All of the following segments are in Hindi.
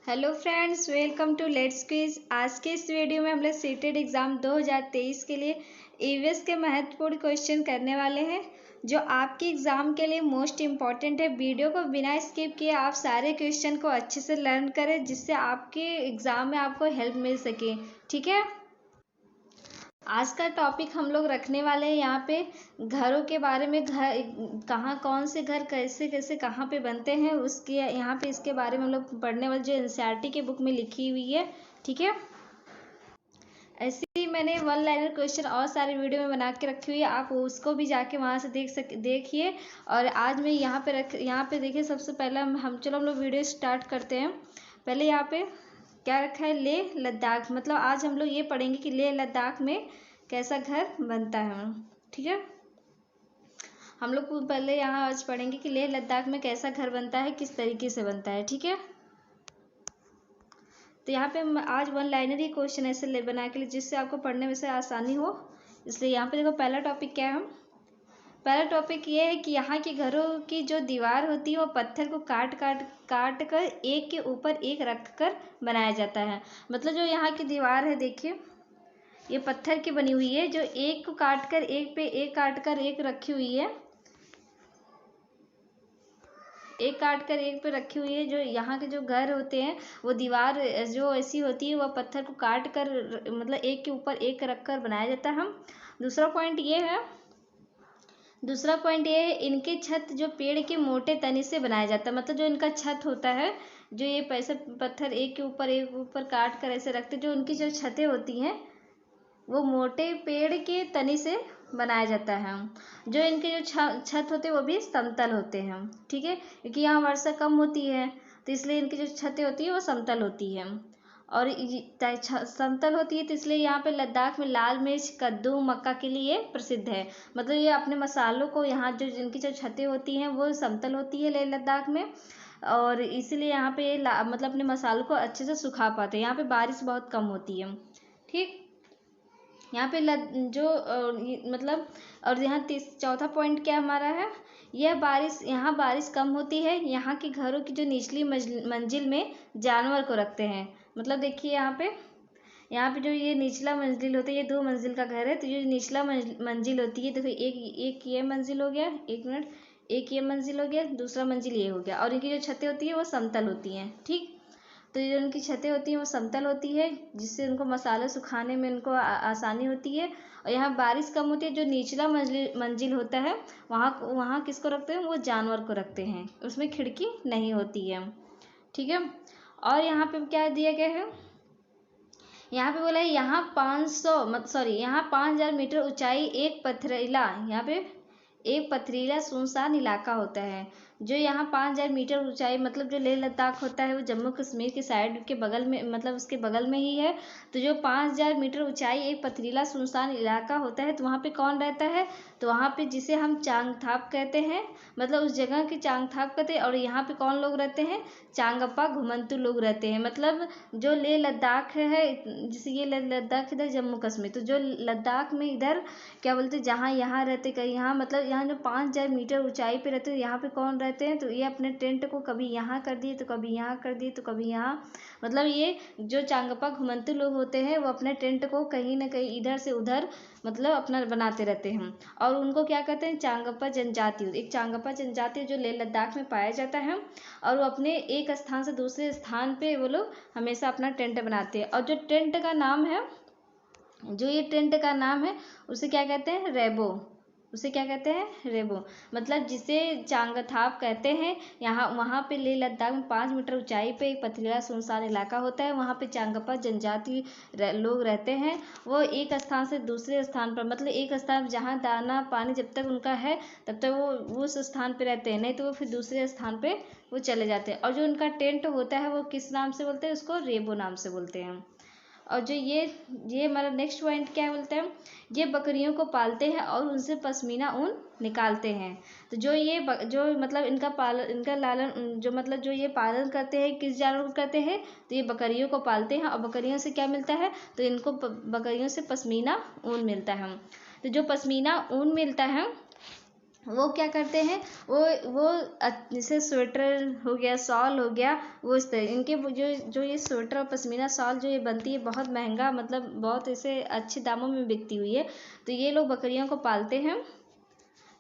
Hello friends, welcome to let's quiz. आज के इस वीडियो में हम लोग सीटेट एग्ज़ाम 2023 के लिए ईवीएस के महत्वपूर्ण क्वेश्चन करने वाले हैं जो आपके एग्ज़ाम के लिए मोस्ट इम्पॉर्टेंट है। वीडियो को बिना स्किप किए आप सारे क्वेश्चन को अच्छे से लर्न करें जिससे आपके एग्ज़ाम में आपको हेल्प मिल सके। ठीक है, आज का टॉपिक हम लोग रखने वाले हैं यहाँ पे घरों के बारे में। घर कहाँ, कौन से घर कैसे कैसे कहाँ पे बनते हैं उसके यहाँ पे इसके बारे में हम लोग पढ़ने वाले, जो एनसीईआरटी की बुक में लिखी हुई है। ठीक है, ऐसे ही मैंने वन लाइनर क्वेश्चन और सारे वीडियो में बना के रखी हुई है, आप उसको भी जाके वहाँ से देखिए। और आज मैं यहाँ पे देखिए, सबसे पहले हम लोग वीडियो स्टार्ट करते हैं। पहले यहाँ पे क्या रखा है, लेह लद्दाख। मतलब आज हम लोग ये पढ़ेंगे कि लेह लद्दाख में कैसा घर बनता है। ठीक है, हम लोग पहले यहाँ आज पढ़ेंगे कि लेह लद्दाख में कैसा घर बनता है, किस तरीके से बनता है। ठीक है, तो यहाँ पे आज वन लाइनर ही क्वेश्चन ऐसे बना के लिए जिससे आपको पढ़ने में से आसानी हो, इसलिए यहाँ पे देखो पहला टॉपिक क्या है। पहला टॉपिक ये है कि यहाँ के घरों की जो दीवार होती है वो पत्थर को काट कर एक के ऊपर एक रख कर बनाया जाता है। मतलब जो यहाँ की दीवार है, देखिए ये पत्थर की बनी हुई है, जो एक को काट कर एक पे एक काट कर एक रखी हुई है, एक काट कर एक पे रखी हुई है। जो यहाँ के जो घर होते हैं वो दीवार जो ऐसी होती है वह पत्थर को काट कर मतलब एक के ऊपर एक रख कर बनाया जाता है। दूसरा पॉइंट ये है इनके छत जो पेड़ के मोटे तने से बनाया जाता है। मतलब जो इनका छत होता है, जो ये पैसे पत्थर एक के ऊपर काट कर ऐसे रखते, जो उनकी जो छतें होती हैं वो मोटे पेड़ के तने से बनाया जाता है। जो इनके जो छत होते हैं वो भी समतल होते हैं। ठीक है, क्योंकि यहाँ वर्षा कम होती है तो इसलिए इनकी जो छतें होती है वो समतल होती है। और समतल होती है तो इसलिए यहाँ पे लद्दाख में लाल मिर्च, कद्दू, मक्का के लिए प्रसिद्ध है। मतलब ये अपने मसालों को, यहाँ जो इनकी जो छतें होती हैं वो समतल होती है लेह लद्दाख में, और इसीलिए यहाँ पे मतलब अपने मसालों को अच्छे से सुखा पाते हैं। यहाँ पे बारिश बहुत कम होती है। ठीक, यहाँ पे मतलब, और यहाँ चौथा पॉइंट क्या हमारा है, यहाँ बारिश कम होती है। यहाँ के घरों की जो निचली मंजिल में जानवर को रखते हैं। मतलब देखिए यहाँ पे जो ये निचला मंजिल होता है, ये 2 मंजिल का घर है, तो ये निचला मंजिल होती है। देखो एक ये मंजिल हो गया, एक मिनट, एक ये मंजिल हो गया, दूसरा मंजिल ये हो गया, और इनकी जो छतें होती है वो समतल होती हैं। ठीक, तो जो उनकी छतें होती हैं वो समतल होती है जिससे उनको मसाले सुखाने में उनको आसानी होती है। और यहाँ बारिश कम होती है। जो निचला मंजिल होता है वहाँ किसको रखते हैं, वो जानवर को रखते हैं, उसमें खिड़की नहीं होती है। ठीक है, और यहाँ पे क्या दिया गया है, यहाँ पे बोला है यहाँ 5000 मीटर ऊंचाई एक पथरीला सुनसान इलाका होता है। जो यहाँ 5000 मीटर ऊंचाई, मतलब जो लेह लद्दाख होता है वो जम्मू कश्मीर के साइड के बगल में, मतलब उसके बगल में ही है। तो जो 5000 मीटर ऊंचाई एक पथरीला सुनसान इलाका होता है, तो वहाँ पे कौन रहता है, तो वहाँ पे जिसे हम चांगथाप कहते हैं, मतलब उस जगह की चांगथाप कहते हैं। और यहाँ पे कौन लोग रहते हैं, चांगप्पा घुमंतू लोग रहते हैं। मतलब जो लेह लद्दाख है, जैसे ये लद्दाख इधर जम्मू कश्मीर, तो जो लद्दाख में इधर क्या बोलते हैं, जहाँ यहाँ रहते, कहीं यहाँ, मतलब यहाँ जो 5000 मीटर ऊंचाई पे रहते हैं, यहाँ पे कौन रहते हैं, तो ये अपने टेंट को कभी यहाँ कर दिए तो कभी यहाँ कर दिए तो कभी यहाँ। मतलब ये जो चांगप्पा घुमंतू लोग होते हैं वो अपने टेंट को कहीं ना कहीं इधर से उधर मतलब अपना बनाते रहते हैं। और उनको क्या कहते हैं, चांगप्पा जनजाति। एक चांगप्पा जनजाति जो लेह लद्दाख में पाया जाता है, और वो अपने एक स्थान से दूसरे स्थान पे वो लोग हमेशा अपना टेंट बनाते हैं। और जो टेंट का नाम है, उसे क्या कहते हैं, रेबो। उसे क्या कहते हैं, रेबो। मतलब जिसे चांगथाप कहते हैं। यहाँ वहाँ पे लेह लद्दाख में 5 मीटर ऊंचाई पे एक पथरीला सुनसान इलाका होता है, वहाँ पे चांगप्पा जनजाति लोग रहते हैं। वो एक स्थान से दूसरे स्थान पर, मतलब एक स्थान जहाँ दाना पानी जब तक उनका है तब तक वो उस स्थान पे रहते हैं, नहीं तो वो फिर दूसरे स्थान पे वो चले जाते हैं। और जो उनका टेंट होता है वो किस नाम से बोलते हैं, उसको रेबो नाम से बोलते हैं। और जो ये हमारा नेक्स्ट पॉइंट क्या बोलते हैं, ये बकरियों को पालते हैं और उनसे पश्मीना ऊन निकालते हैं। तो जो मतलब इनका लालन, जो मतलब जो ये पालन करते हैं, किस जानवर को करते हैं, तो ये बकरियों को पालते हैं। और बकरियों से क्या मिलता है, तो इनको बकरियों से पश्मीना ऊन मिलता है। तो जो पश्मीना ऊन मिलता है वो क्या करते हैं, वो जैसे स्वेटर हो गया, शॉल हो गया, वो इस तरह इनके जो ये स्वेटर और पश्मीना शॉल जो ये बनती है बहुत महंगा, मतलब बहुत ऐसे अच्छे दामों में बिकती हुई है। तो ये लोग बकरियों को पालते हैं,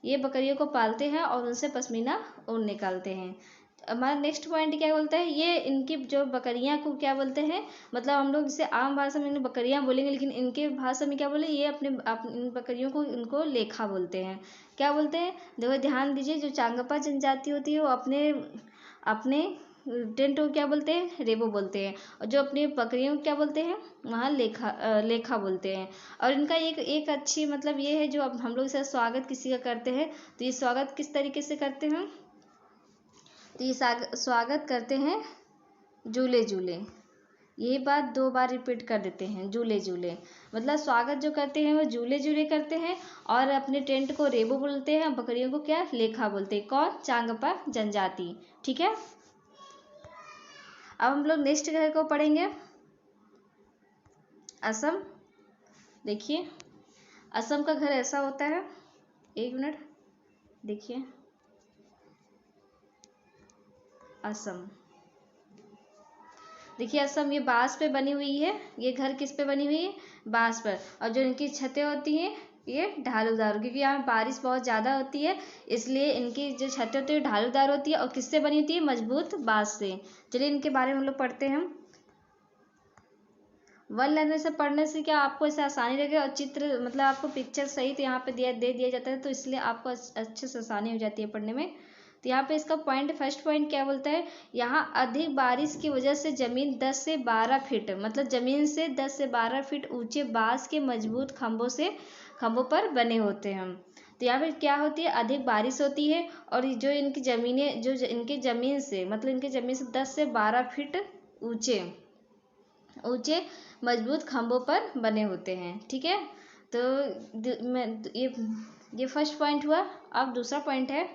ये बकरियों को पालते हैं और उनसे पश्मीना ऊन निकालते हैं। हमारा नेक्स्ट पॉइंट क्या बोलता है, ये इनकी जो बकरियां को क्या बोलते हैं, मतलब हम लोग जैसे आम भाषा में इन्हें बकरियां बोलेंगे, लेकिन इनके भाषा में क्या बोले, ये इन बकरियों को इनको लेखा बोलते हैं। क्या बोलते हैं, देखो ध्यान दीजिए, जो चांगपा जनजाति होती है वो अपने अपने टेंट को क्या बोलते हैं, रेबो बोलते हैं, और जो अपनी बकरियों को क्या बोलते हैं, वहाँ लेखा बोलते हैं। और इनका एक अच्छी मतलब ये है, जो अब हम लोग इसे स्वागत किसी का करते हैं, तो ये स्वागत किस तरीके से करते हैं, तो ये स्वागत करते हैं झूले झूले। यही बात 2 बार रिपीट कर देते हैं, झूले झूले, मतलब स्वागत जो करते हैं वो झूले झूले करते हैं, और अपने टेंट को रेबो बोलते हैं, बकरियों को क्या, लेखा बोलते हैं। कौन, चांगपा जनजाति। ठीक है, अब हम लोग नेक्स्ट घर को पढ़ेंगे, असम। देखिए असम का घर ऐसा होता है, 1 मिनट देखिए, असम, देखिए असम ये बांस पे बनी हुई है, ये घर किस पे बनी हुई है, बांस पर, और जो इनकी छतें होती हैं ये ढालूदार, क्योंकि यहाँ बारिश बहुत ज़्यादा होती है, इसलिए इनकी जो छतें होती है ढालूदार होती है, और किससे बनी होती है, मजबूत बांस से। चलिए इनके बारे में हम लोग पढ़ते हैं। वन लाइनर से पढ़ने से क्या आपको ऐसे आसानी लगेगा, और चित्र मतलब आपको पिक्चर सही तो यहाँ पे दे दिया जाता है, तो इसलिए आपको अच्छे से आसानी हो जाती है पढ़ने में। तो यहाँ पे इसका फर्स्ट पॉइंट क्या बोलता है, यहाँ अधिक बारिश की वजह से जमीन 10 से 12 फीट, मतलब जमीन से 10 से 12 फीट ऊंचे बांस के मजबूत खंभों पर बने होते हैं। तो यहाँ पे क्या होती है, अधिक बारिश होती है, और जो इनकी ज़मीनें जो इनकी ज़मीन से मतलब इनकी ज़मीन से 10 से 12 फीट ऊंचे मजबूत खंभों पर बने होते हैं। ठीक है, तो ये फर्स्ट पॉइंट हुआ। अब दूसरा पॉइंट है,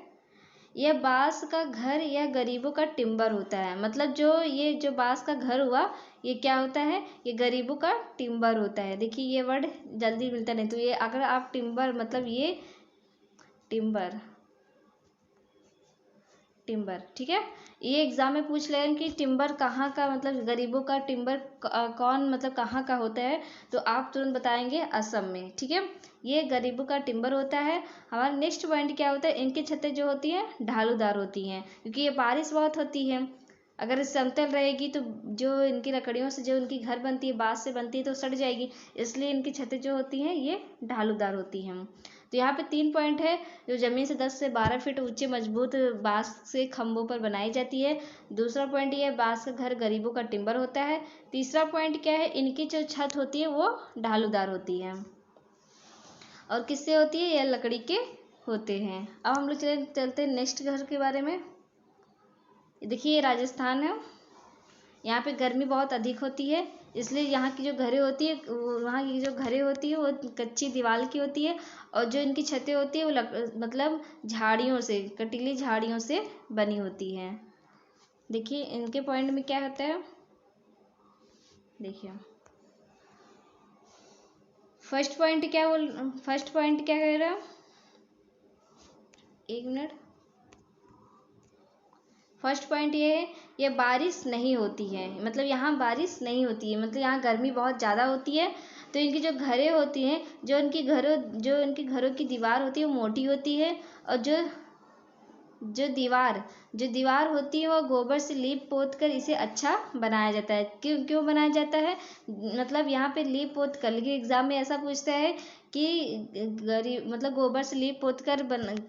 यह बांस का घर या गरीबों का टिम्बर होता है, मतलब जो बांस का घर हुआ, ये क्या होता है, ये गरीबों का टिम्बर होता है। देखिए ये वर्ड जल्दी मिलता नहीं, तो ये अगर आप टिम्बर मतलब ये टिम्बर, ठीक है, ये एग्जाम में पूछ लें कि टिम्बर कहाँ का, मतलब गरीबों का टिम्बर कौन मतलब कहाँ का होता है, तो आप तुरंत बताएंगे असम में। ठीक है, ये गरीबों का टिम्बर होता है। हमारा नेक्स्ट पॉइंट क्या होता है, इनकी छतें जो होती हैं ढालूदार होती हैं, क्योंकि ये बारिश बहुत होती है, अगर समतल रहेगी तो जो इनकी लकड़ियों से जो इनकी घर बनती है, बांस से बनती है, तो सड़ जाएगी, इसलिए इनकी छतें जो होती हैं ये ढालूदार होती हैं। तो यहाँ पे 3 पॉइंट है, जो ज़मीन से 10 से 12 फीट ऊंचे मजबूत बांस से खंभों पर बनाई जाती है। दूसरा पॉइंट ये है, बांस का घर गरीबों का टिम्बर होता है। तीसरा पॉइंट क्या है, इनकी जो छत होती है वो ढालूदार होती है, और किससे होती है, यह लकड़ी के होते हैं। अब हम लोग चलते हैं नेक्स्ट घर के बारे में। देखिए ये राजस्थान है, यहाँ पे गर्मी बहुत अधिक होती है, इसलिए यहाँ की जो घरें होती है वहाँ की जो घरें होती है वो कच्ची दीवार की होती है, और जो इनकी छतें होती है वो मतलब झाड़ियों से, कटीली झाड़ियों से बनी होती हैं। देखिए इनके पॉइंट में क्या होता है, देखिए फर्स्ट पॉइंट क्या कह रहा है, 1 मिनट। फर्स्ट पॉइंट ये है, ये बारिश नहीं होती है, मतलब यहाँ बारिश नहीं होती है, मतलब यहाँ गर्मी बहुत ज़्यादा होती है। तो इनकी जो घरें होती हैं, जो इनकी घरों की दीवार होती है वो मोटी होती है, और जो दीवार होती है वो गोबर से लीप पोत कर इसे अच्छा बनाया जाता है। क्यों बनाया जाता है, मतलब यहाँ पे लीप पोत कर, लेकिन एग्जाम में ऐसा पूछता है कि गरीब मतलब गोबर से लीप पोत कर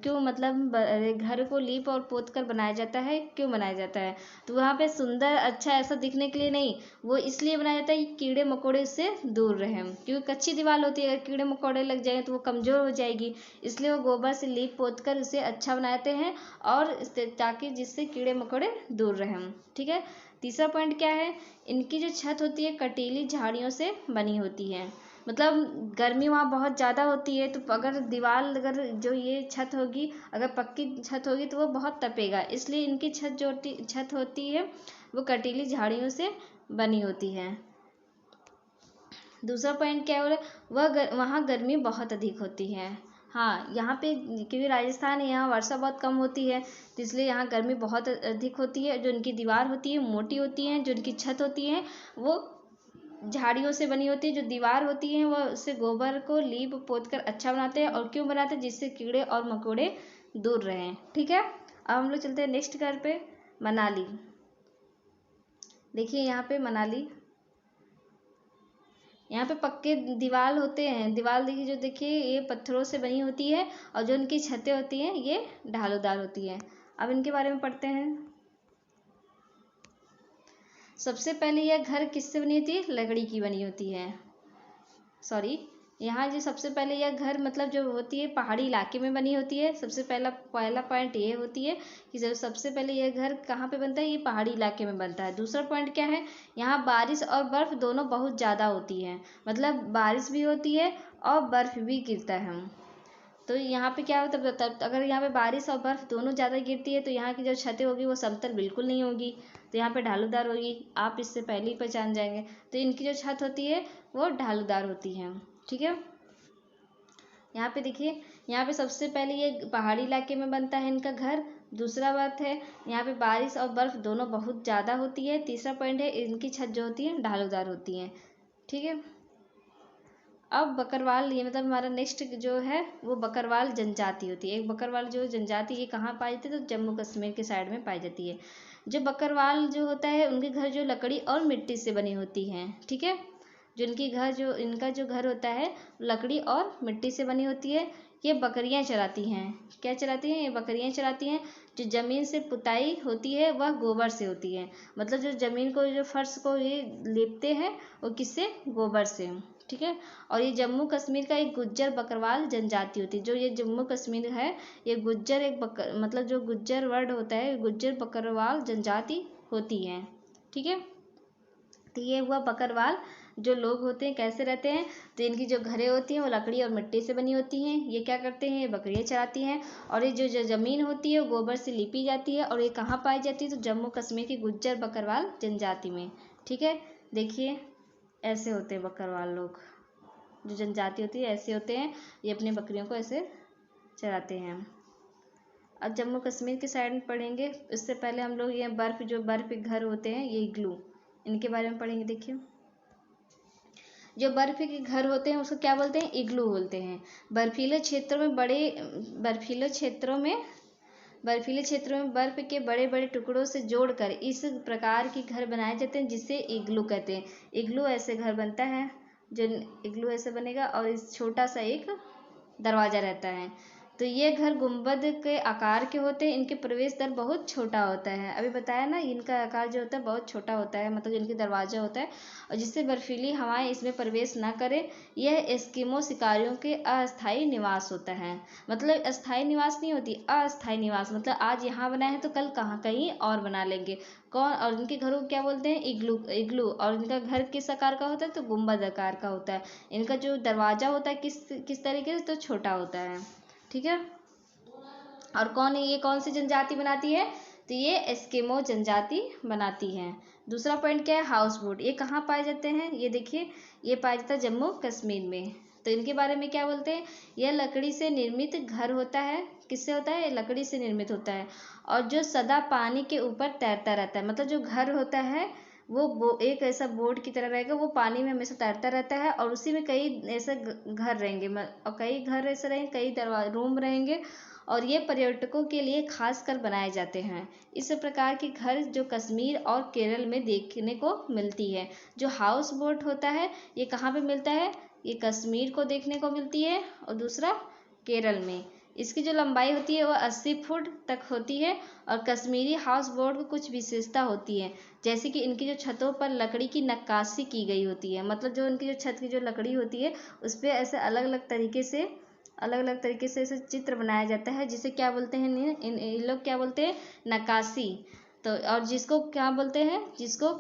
क्यों, मतलब घर को लीप और पोत कर बनाया जाता है, क्यों बनाया जाता है, तो वहाँ पे सुंदर अच्छा ऐसा दिखने के लिए नहीं, वो इसलिए बनाया जाता है कि कीड़े मकोड़े से दूर रहें, क्योंकि कच्ची दीवार होती है, अगर कीड़े मकोड़े लग जाए तो वो कमज़ोर हो जाएगी, इसलिए वो गोबर से लीप पोत कर उसे अच्छा बनाते हैं, और ताकि जिससे कीड़े मकोड़े दूर रहें। ठीक है, तीसरा पॉइंट क्या है, इनकी जो छत होती है कटीली झाड़ियों से बनी होती है, मतलब गर्मी वहाँ बहुत ज़्यादा होती है, तो अगर जो ये छत होगी, अगर पक्की छत होगी तो वो बहुत तपेगा, इसलिए इनकी छत होती है वो कटीली झाड़ियों से बनी होती है। दूसरा पॉइंट क्या हो रहा है, वहाँ गर्मी बहुत अधिक होती है, हाँ, यहाँ पे क्योंकि राजस्थान है, यहाँ वर्षा बहुत कम होती है, तो इसलिए यहाँ गर्मी बहुत अधिक होती है। जो इनकी दीवार होती है मोटी होती है, जो इनकी छत होती है वो झाड़ियों से बनी होती है। जो दीवार होती है वो उससे गोबर को लीप पोत कर अच्छा बनाते हैं। और क्यों बनाते हैं? जिससे कीड़े और मकोड़े दूर रहें। ठीक है, अब हम लोग चलते हैं नेक्स्ट घर पे, मनाली। देखिए यहाँ पे मनाली, यहाँ पे पक्के दीवार होते हैं। दीवार देखिए, जो देखिए ये पत्थरों से बनी होती है, और जो इनकी छतें होती हैं ये ढालूदार होती हैं। अब इनके बारे में पढ़ते हैं। सबसे पहले यह घर किससे बनी होती है? लकड़ी की बनी होती है। सॉरी, यहाँ जो सबसे पहले यह घर मतलब जो होती है पहाड़ी इलाके में बनी होती है। सबसे पहला पॉइंट ये होती है कि जब सबसे पहले यह घर कहाँ पे बनता है? ये पहाड़ी इलाके में बनता है। दूसरा पॉइंट क्या है? यहाँ बारिश और बर्फ़ दोनों बहुत ज़्यादा होती है, मतलब बारिश भी होती है और बर्फ़ भी गिरता है। तो यहाँ पे क्या होता है? अगर यहाँ पे बारिश और बर्फ़ दोनों ज़्यादा गिरती है तो यहाँ की जो छतें होगी वो समतल बिल्कुल नहीं होगी, तो यहाँ पे ढालूदार होगी। आप इससे पहले ही पहचान जाएंगे। तो इनकी जो छत होती है वो ढालूदार होती है। ठीक है, यहाँ पे देखिए, यहाँ पे सबसे पहले ये पहाड़ी इलाके में बनता है इनका घर। दूसरा बात है, यहाँ पे बारिश और बर्फ़ दोनों बहुत ज़्यादा होती है। तीसरा पॉइंट है, इनकी छत जो होती है ढालूदार होती है। ठीक है, अब बकरवाल, ये मतलब हमारा नेक्स्ट जो है वो बकरवाल जनजाति होती है। एक बकरवाल जो जनजाति ये कहाँ पाई जाती है? तो जम्मू कश्मीर के साइड में पाई जाती है। जो बकरवाल जो होता है उनके घर जो लकड़ी और मिट्टी से बनी होती हैं। ठीक है, जो इनका जो घर होता है लकड़ी और मिट्टी से बनी होती है। ये बकरियां चराती हैं। क्या चराती हैं? ये बकरियां चराती हैं। जो ज़मीन से पुताई होती है वह गोबर से होती है, मतलब जो ज़मीन को, जो फर्श को ये लेपते हैं वो किससे? गोबर से। ठीक है, और ये जम्मू कश्मीर का एक गुज्जर बकरवाल जनजाति होती है। जो ये जम्मू कश्मीर है ये गुज्जर मतलब जो गुज्जर वर्ड होता है गुज्जर बकरवाल जनजाति होती है। ठीक है, तो ये हुआ बकरवाल जो लोग होते हैं कैसे रहते हैं? तो इनकी जो घरें होती हैं वो लकड़ी और मिट्टी से बनी होती हैं। ये क्या करते हैं? ये बकरियाँ चराती हैं। और ये जो ज़मीन होती है वो गोबर से लिपी जाती है। और ये कहाँ पाई जाती है? तो जम्मू कश्मीर की गुज्जर बकरवाल जनजाति में। ठीक है, देखिए ऐसे होते हैं बकरवाल लोग, जो जनजाति होती है ऐसे होते हैं। ये अपनी बकरियों को ऐसे चराते हैं। अब जम्मू कश्मीर के साइड में पढ़ेंगे, इससे पहले हम लोग ये बर्फ़ के घर होते हैं ये इग्लू, इनके बारे में पढ़ेंगे। देखिए, जो बर्फ़ के घर होते हैं उसको क्या बोलते हैं? इग्लू बोलते हैं। बर्फीले क्षेत्रों में बर्फ़ के बड़े बड़े टुकड़ों से जोड़कर इस प्रकार के घर बनाए जाते हैं जिसे इग्लू कहते हैं। इग्लू ऐसे घर बनता है, जो इग्लू ऐसे बनेगा और इस छोटा सा एक दरवाज़ा रहता है। तो ये घर गुंबद के आकार के होते हैं। इनके प्रवेश द्वार बहुत छोटा होता है। अभी बताया ना, इनका आकार जो होता है बहुत छोटा होता है, मतलब इनके दरवाज़ा होता है, और जिससे बर्फीली हवाएं इसमें प्रवेश ना करें। यह एस्किमो शिकारियों के अस्थायी निवास होता है। मतलब अस्थायी निवास नहीं होती, अस्थायी निवास, मतलब आज यहाँ बना है तो कल कहाँ कहीं और बना लेंगे। कौन? और इनके घरों को क्या बोलते हैं? इग्लू। और इनका घर किस आकार का होता है? तो गुंबद आकार का होता है। इनका जो दरवाज़ा होता है किस तरीके से? तो छोटा होता है। ठीक है, और ये कौन सी जनजाति बनाती है? तो ये एस्किमो जनजाति बनाती है। दूसरा पॉइंट क्या है? House boat. ये कहाँ पाए जाते हैं? ये देखिए, ये पाया जाता है जम्मू कश्मीर में। तो इनके बारे में क्या बोलते हैं? यह लकड़ी से निर्मित घर होता है। किससे होता है? लकड़ी से निर्मित होता है, और जो सदा पानी के ऊपर तैरता रहता है। मतलब जो घर होता है वो एक ऐसा बोट की तरह रहेगा, वो पानी में हमेशा तैरता रहता है, और उसी में कई ऐसे घर रहेंगे, और कई घर ऐसे रहेंगे, कई रूम रहेंगे, और ये पर्यटकों के लिए खास कर बनाए जाते हैं। इस प्रकार के घर जो कश्मीर और केरल में देखने को मिलती है। जो हाउस बोट होता है ये कहाँ पे मिलता है? ये कश्मीर को देखने को मिलती है, और दूसरा केरल में। इसकी जो लंबाई होती है वो 80 फुट तक होती है। और कश्मीरी हाउस बोट की कुछ विशेषता होती है, जैसे कि इनकी जो छतों पर लकड़ी की नक्काशी की गई होती है। मतलब जो इनकी जो छत की जो लकड़ी होती है उस पर ऐसे अलग अलग तरीके से ऐसे चित्र बनाया जाता है, जिसे क्या बोलते हैं? इन लोग क्या बोलते हैं? नक्काशी। तो और जिसको क्या बोलते हैं? जिसको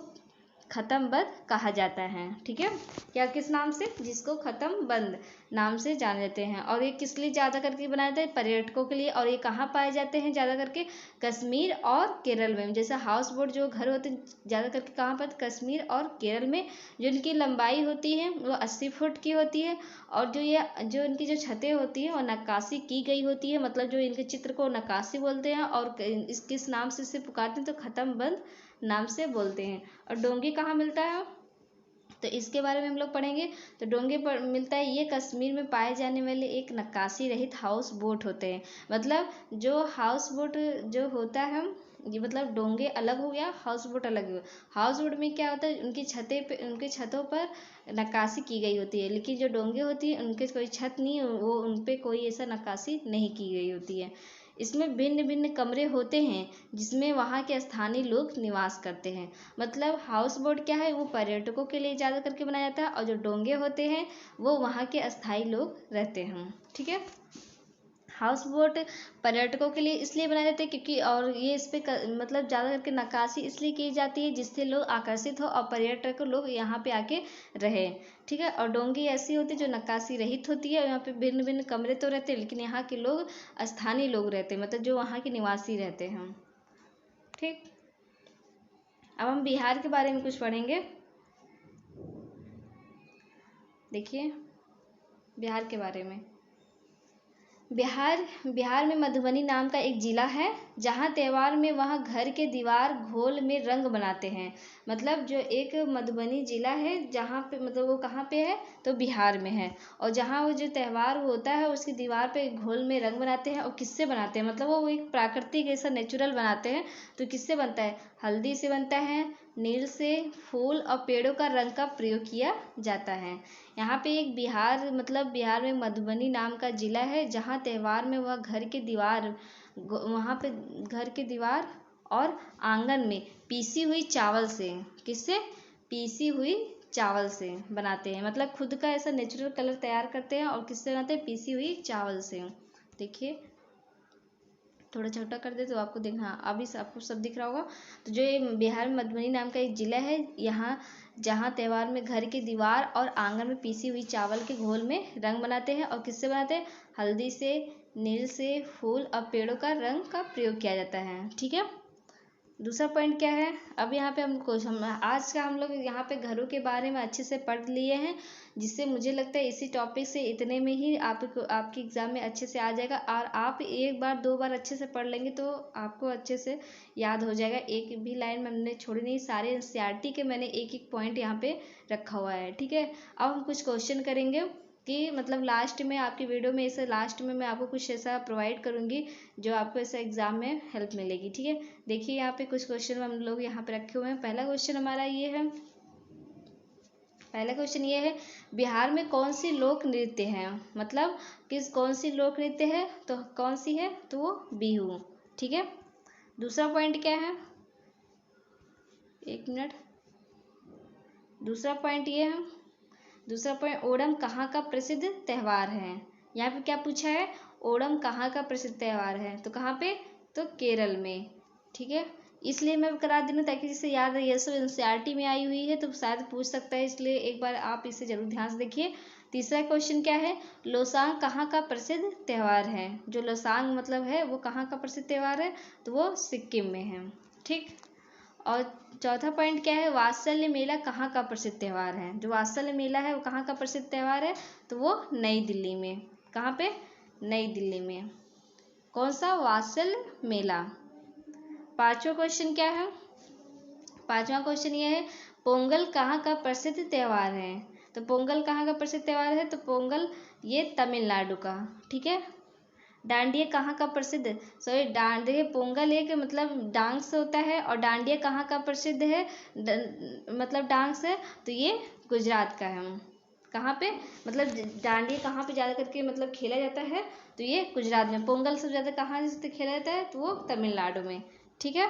खत्म बंद कहा जाता है। ठीक है, क्या किस नाम से? जिसको खत्म बंद। नाम से जाने जाते हैं। और ये किस लिए ज़्यादा करके बनाए जाते हैं? पर्यटकों के लिए। और ये कहाँ पाए जाते हैं ज़्यादा करके? कश्मीर और केरल में। जैसे हाउस बोट जो घर होते हैं ज़्यादा करके कहाँ पर? कश्मीर और केरल में। जो इनकी लंबाई होती है वो 80 फुट की होती है। और जो इनकी जो छतें होती हैं वो नक्काशी की गई होती है, मतलब जो इनके चित्र को नक्काशी बोलते हैं। और किस नाम से इसे पुकारते हैं? तो खत्म बंद नाम से बोलते हैं। और डोंगे कहाँ मिलता है? तो इसके बारे में हम लोग पढ़ेंगे। तो डोंगे पर मिलता है, ये कश्मीर में पाए जाने वाले एक नक्काशी रहित हाउस बोट होते हैं। मतलब जो हाउस बोट जो होता है, ये मतलब डोंगे अलग हो गया, हाउस बोट अलग हो गया। हाउस बोट में क्या होता है? उनकी छतों पर नक्काशी की गई होती है, लेकिन जो डोंगे होती है उनके कोई छत नहीं, वो उन पर कोई ऐसा नक्काशी नहीं की गई होती है। इसमें भिन्न भिन्न कमरे होते हैं जिसमें वहाँ के स्थानीय लोग निवास करते हैं। मतलब हाउस बोट क्या है? वो पर्यटकों के लिए ज़्यादा करके बनाया जाता है। और जो डोंगे होते हैं वो वहाँ के अस्थायी लोग रहते हैं। ठीक है। हाउस बोट पर्यटकों के लिए इसलिए बनाए जाते हैं क्योंकि, और ये इस पे मतलब ज़्यादा करके नक्काशी इसलिए की जाती है जिससे लोग आकर्षित हो और पर्यटक लोग यहाँ पे आके रहे। ठीक है। और डोंगी ऐसी होती है जो नक्काशी रहित होती है। यहाँ पे भिन्न भिन्न कमरे तो रहते हैं, लेकिन यहाँ के लोग स्थानीय लोग रहते हैं, मतलब जो वहाँ के निवासी रहते हैं। ठीक। अब हम बिहार के बारे में कुछ पढ़ेंगे। देखिए बिहार के बारे में। बिहार में मधुबनी नाम का एक जिला है, जहाँ त्यौहार में वह घर के दीवार घोल में रंग बनाते हैं। मतलब जो एक मधुबनी जिला है जहाँ पे, मतलब वो कहाँ पे है? तो बिहार में है। और जहाँ वो जो त्यौहार होता है उसकी दीवार पे घोल में रंग बनाते हैं। और किससे बनाते हैं? मतलब वो एक प्राकृतिक ऐसा नेचुरल बनाते हैं। तो किससे बनता है? हल्दी से बनता है, नील से, फूल और पेड़ों का रंग का प्रयोग किया जाता है। यहाँ पे एक बिहार में मधुबनी नाम का जिला है, जहाँ त्यौहार में वह वहाँ पे घर के दीवार और आंगन में पीसी हुई चावल से, किससे? पीसी हुई चावल से बनाते हैं। मतलब खुद का ऐसा नेचुरल कलर तैयार करते हैं। और किससे बनाते हैं? पीसी हुई चावल से। देखिए थोड़ा छोटा कर दे तो आपको देखना, अभी आपको सब दिख रहा होगा। तो जो ये बिहार में मधुबनी नाम का एक जिला है, यहाँ जहाँ त्यौहार में घर की दीवार और आंगन में पीसी हुई चावल के घोल में रंग बनाते हैं। और किससे बनाते हैं? हल्दी से, नील से, फूल और पेड़ों का रंग का प्रयोग किया जाता है। ठीक है। दूसरा पॉइंट क्या है? अब यहाँ पे आज का हम लोग यहाँ पे घरों के बारे में अच्छे से पढ़ लिए हैं, जिससे मुझे लगता है इसी टॉपिक से इतने में ही आपके एग्ज़ाम में अच्छे से आ जाएगा। और आप एक बार दो बार अच्छे से पढ़ लेंगे तो आपको अच्छे से याद हो जाएगा। एक भी लाइन मैंने छोड़ी नहीं, सारे एनसीईआरटी के मैंने एक एक पॉइंट यहाँ पे रखा हुआ है। ठीक है। अब हम कुछ क्वेश्चन करेंगे कि मतलब लास्ट में आपकी वीडियो में ऐसे लास्ट में मैं आपको कुछ ऐसा प्रोवाइड करूँगी जो आपको ऐसा एग्ज़ाम में हेल्प मिलेगी। ठीक है। देखिए यहाँ पे कुछ क्वेश्चन हम लोग यहाँ पे रखे हुए हैं। पहला क्वेश्चन हमारा ये है, बिहार में कौन सी लोक नृत्य है? मतलब कौन सी लोक नृत्य है? तो कौन सी है? तो वो बिहू। ठीक है। दूसरा पॉइंट क्या है? एक मिनट। दूसरा पॉइंट, ओणम कहाँ का प्रसिद्ध त्यौहार है? यहाँ पे क्या पूछा है? ओणम कहाँ का प्रसिद्ध त्यौहार है? तो कहाँ पे? तो केरल में। ठीक है। इसलिए मैं करा दी हूँ ताकि जिससे याद रहे। ये सब एनसीईआरटी में आई हुई है तो शायद पूछ सकता है, इसलिए एक बार आप इसे जरूर ध्यान से देखिए। तीसरा क्वेश्चन क्या है? लोसांग कहाँ का प्रसिद्ध त्यौहार है? जो लोसांग मतलब है वो कहाँ का प्रसिद्ध त्यौहार है? तो वो सिक्किम में है। ठीक। और चौथा पॉइंट क्या है? वात्सल्य मेला कहाँ का प्रसिद्ध त्यौहार है? जो वात्सल्य मेला है वो कहाँ का प्रसिद्ध त्यौहार है? तो वो नई दिल्ली में। कहाँ पे? नई दिल्ली में। कौन सा? वात्सल्य मेला। पांचवा क्वेश्चन क्या है? पांचवा क्वेश्चन ये है, पोंगल कहाँ का प्रसिद्ध त्यौहार है? तो पोंगल कहाँ का प्रसिद्ध त्यौहार है? तो पोंगल ये तमिलनाडु का। ठीक है। डांडिया कहाँ का प्रसिद्ध? सॉरी, डांडिया पोंगल एक मतलब डांस होता है। और डांडिया कहाँ का प्रसिद्ध है? मतलब डांस है, तो ये गुजरात का है। कहाँ पे? मतलब डांडिया कहाँ पे ज़्यादा करके मतलब खेला जाता है? तो ये गुजरात में। पोंगल सबसे ज़्यादा कहाँ से खेला जाता है? तो वो तमिलनाडु में। ठीक है।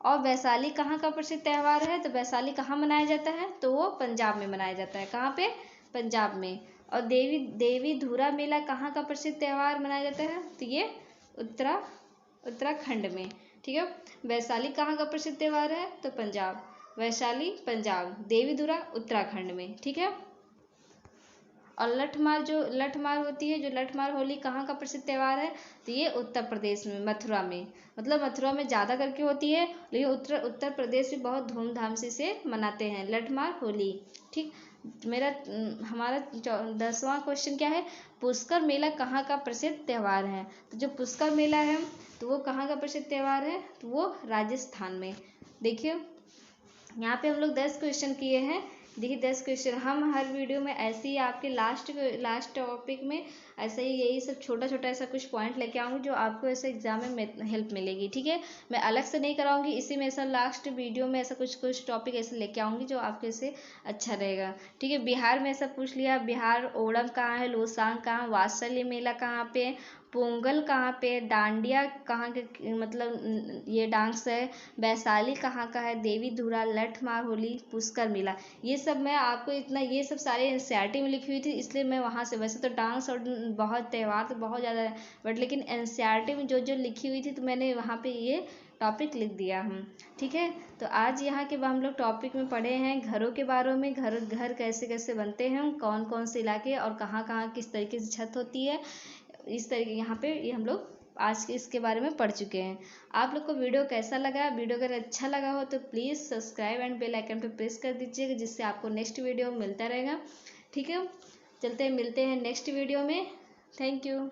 और वैशाली कहाँ का प्रसिद्ध त्यौहार है? तो वैशाली कहाँ मनाया जाता है? तो वो पंजाब में मनाया जाता है। कहाँ पे? पंजाब में। और देवी धुरा मेला कहाँ का प्रसिद्ध त्यौहार मनाया जाता है? तो ये उत्तराखंड में। ठीक है। वैशाली कहाँ का प्रसिद्ध त्यौहार है? तो पंजाब। वैशाली पंजाब, देवी धुरा उत्तराखंड में। ठीक है। और लठमार होती है, जो लठमार होली कहाँ का प्रसिद्ध त्यौहार है, तो ये उत्तर प्रदेश में, मथुरा में, मतलब मथुरा में ज़्यादा करके होती है, लेकिन उत्तर प्रदेश में बहुत धूमधाम से इसे मनाते हैं, लठमार होली। ठीक, हमारा 10वां क्वेश्चन क्या है, पुष्कर मेला कहाँ का प्रसिद्ध त्यौहार है। तो जो पुष्कर मेला है तो वो कहाँ का प्रसिद्ध त्यौहार है, तो वो राजस्थान में। देखिए यहाँ पे हम लोग 10 क्वेश्चन किए हैं। देखिए 10 क्वेश्चन, हम हर वीडियो में ऐसे ही आपके लास्ट टॉपिक में ऐसे ही यही सब छोटा छोटा ऐसा कुछ पॉइंट लेके आऊँगी जो आपको ऐसे एग्जाम में हेल्प मिलेगी। ठीक है, मैं अलग से नहीं कराऊंगी, इसी में ऐसा लास्ट वीडियो में ऐसा कुछ टॉपिक ऐसे लेके आऊँगी जो आपके इससे अच्छा रहेगा। ठीक है, बिहार में ऐसा पूछ लिया, बिहार ओणम कहाँ है, लोसांग कहाँ, वात्सल्य मेला कहाँ पे, पोंगल कहाँ पे, डांडिया कहाँ के मतलब ये डांस है, वैशाली कहाँ का है, देवी धुरा, लठमार होली, पुष्कर मेला। ये सब मैं आपको इतना, ये सब सारे एनसीईआरटी में लिखी हुई थी, इसलिए मैं वहाँ से, वैसे तो डांस और बहुत त्यौहार तो बहुत ज़्यादा है, बट लेकिन एनसीईआरटी में जो जो लिखी हुई थी तो मैंने वहाँ पे ये टॉपिक लिख दिया हूँ। ठीक है, तो आज यहाँ के हम लोग टॉपिक में पढ़े हैं घरों के बारे में, घर कैसे कैसे बनते हैं, कौन कौन से इलाके और कहाँ कहाँ किस तरीके से छत होती है, इस तरीके यहाँ पे ये हम लोग आज के इसके बारे में पढ़ चुके हैं। आप लोग को वीडियो कैसा लगा, वीडियो अगर अच्छा लगा हो तो please subscribe and bell icon पे प्रेस कर दीजिएगा, जिससे आपको नेक्स्ट वीडियो मिलता रहेगा। ठीक है, चलते हैं, मिलते हैं नेक्स्ट वीडियो में। Thank you.